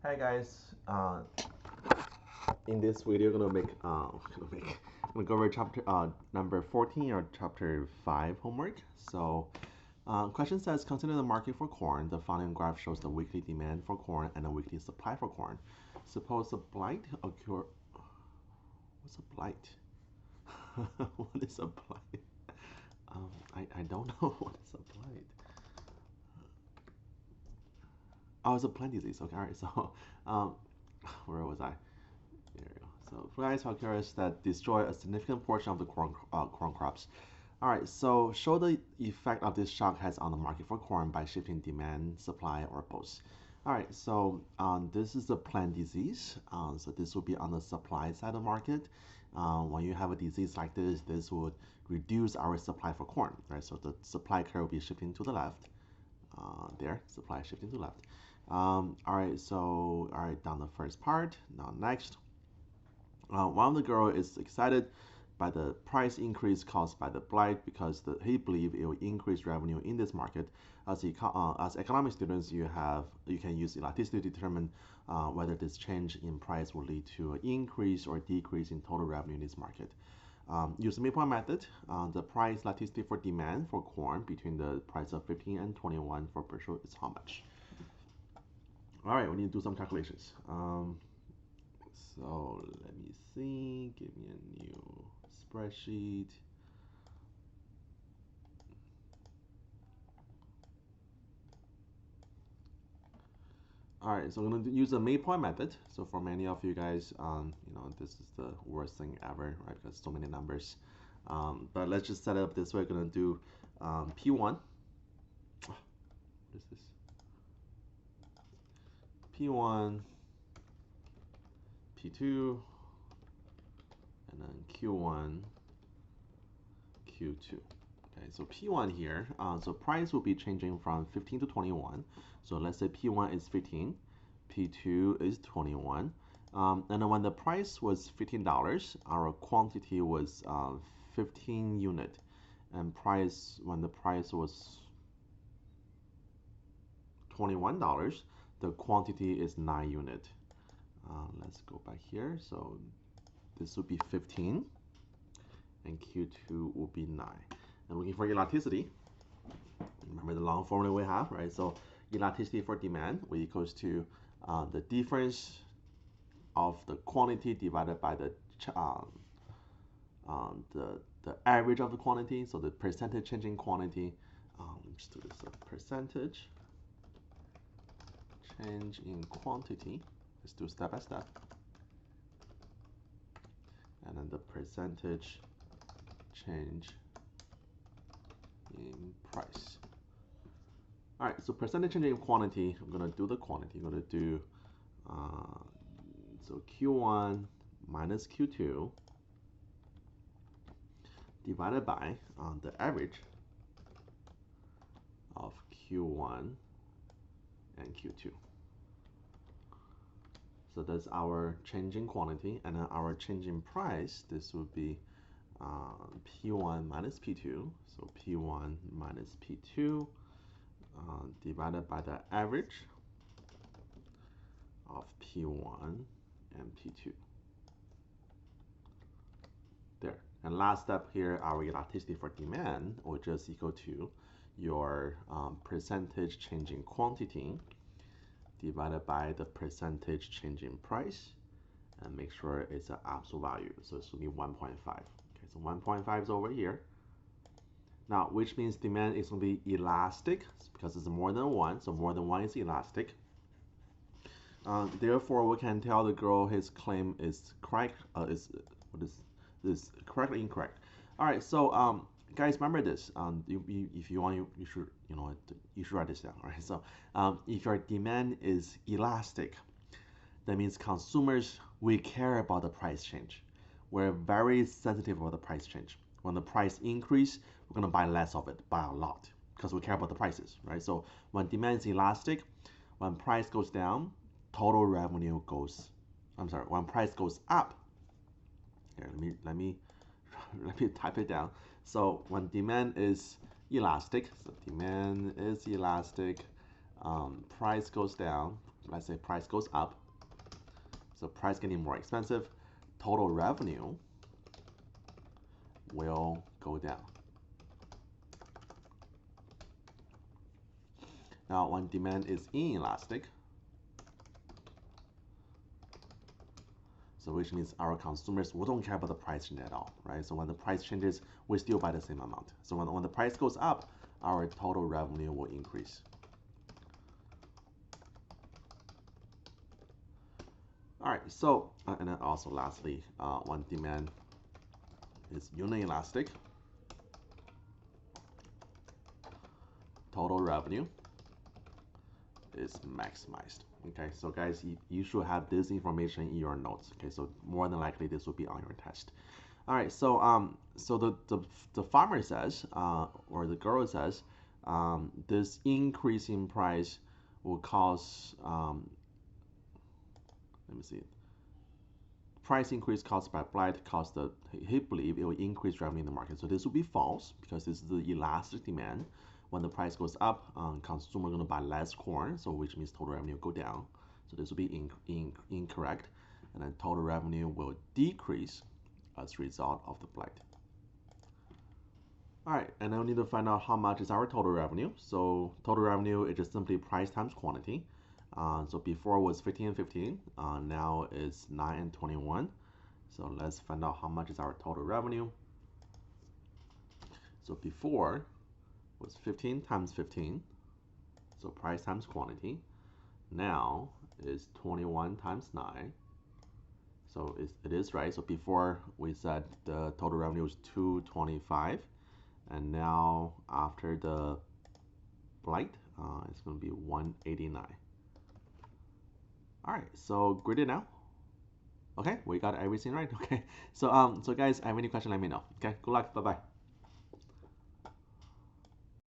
Hi guys, in this video, gonna go over chapter number 14 or chapter 5 homework. So, question says, consider the market for corn. The following graph shows the weekly demand for corn and the weekly supply for corn. Suppose a blight occur. What's a blight? What is a blight? I don't know what is a blight. Oh, it's a plant disease. Okay, all right. So, um, where was I? There you go. So flies occurs that destroy a significant portion of the corn crops. All right, so show the effect of this shock has on the market for corn by shifting demand, supply, or both. All right, so this is a plant disease. So this will be on the supply side of the market. When you have a disease like this would reduce our supply for corn, right? So the supply curve will be shifting to the left. There, supply shifting to the left. All right, so all right, done the first part. Now next. One of the girls is excited by the price increase caused by the blight because he believe it will increase revenue in this market. As economic students, you can use elasticity to determine whether this change in price will lead to an increase or decrease in total revenue in this market. Use the midpoint method. The price elasticity for demand for corn between the price of 15 and 21 for bushel is how much? All right, we need to do some calculations. So let me see, give me a new spreadsheet. All right, so I'm gonna use the midpoint method. So for many of you guys, this is the worst thing ever, right? Because so many numbers. But let's just set it up this way. We're gonna do P1. What is this? P1, P2, and then Q1, Q2. Okay, so P1 here, so price will be changing from 15 to 21. So let's say P1 is 15, P2 is 21. And then when the price was $15, our quantity was 15 unit. And when the price was $21, the quantity is 9 unit. Let's go back here. So this would be 15, and Q2 will be 9. And looking for elasticity, remember the long formula we have, right? So elasticity for demand will equals to the difference of the quantity divided by the average of the quantity. So the percentage change in quantity. Let's do this. Percentage change in quantity. Let's do step by step. And then the percentage change in price. All right, so percentage change in quantity, I'm gonna do the quantity. I'm gonna do, so Q1 minus Q2 divided by the average of Q1 and Q2. So that's our change in quantity, and then our change in price, this would be P1 minus P2. So P1 minus P2 divided by the average of P1 and P2. There. And last step here, our elasticity for demand will just equal to your percentage change in quantity divided by the percentage change in price, and make sure it's an absolute value. So it's going to be 1.5. Okay, so 1.5 is over here. Now, which means demand is going to be elastic because it's more than one. So more than one is elastic. Therefore, we can tell the girl his claim is correct. Is correct or incorrect? All right. So guys, remember this. If you want, you should you should write this down. All right. So if your demand is elastic, that means consumers, we care about the price change. We're very sensitive about the price change. When the price increase, we're gonna buy less of it, buy a lot, because we care about the prices, right? So when demand is elastic, when price goes down, total revenue goes. I'm sorry. When price goes up, here let me let me type it down. So when demand is elastic, so demand is elastic, price goes down, let's say price goes up, so price getting more expensive, total revenue will go down. Now, when demand is inelastic, so which means our consumers, we don't care about the price change at all, right? So when the price changes, we still buy the same amount. So when the price goes up, our total revenue will increase. All right, so, and then also lastly, when demand is unelastic, total revenue is maximized. Okay, so guys, you should have this information in your notes. Okay, so more than likely this will be on your test. All right, so so the farmer says, or the girl says, this increase in price will cause, let me see, price increase caused by blight caused the, he believe it will increase revenue in the market. So this will be false because this is the elastic demand. When the price goes up, consumer going to buy less corn, so which means total revenue will go down. So this will be incorrect, and then total revenue will decrease as a result of the blight. All right, and now we need to find out how much is our total revenue. So total revenue is just simply price times quantity. So before it was 15 and 15, now it's 9 and 21. So let's find out how much is our total revenue. So before was 15 times 15, so price times quantity. Now is 21 times 9, so it is right. So before we said the total revenue was 225, and now after the blight, it's going to be 189. All right, so graded now. Okay, we got everything right. Okay, so so guys, I have any question, let me know. Okay, good luck. Bye bye.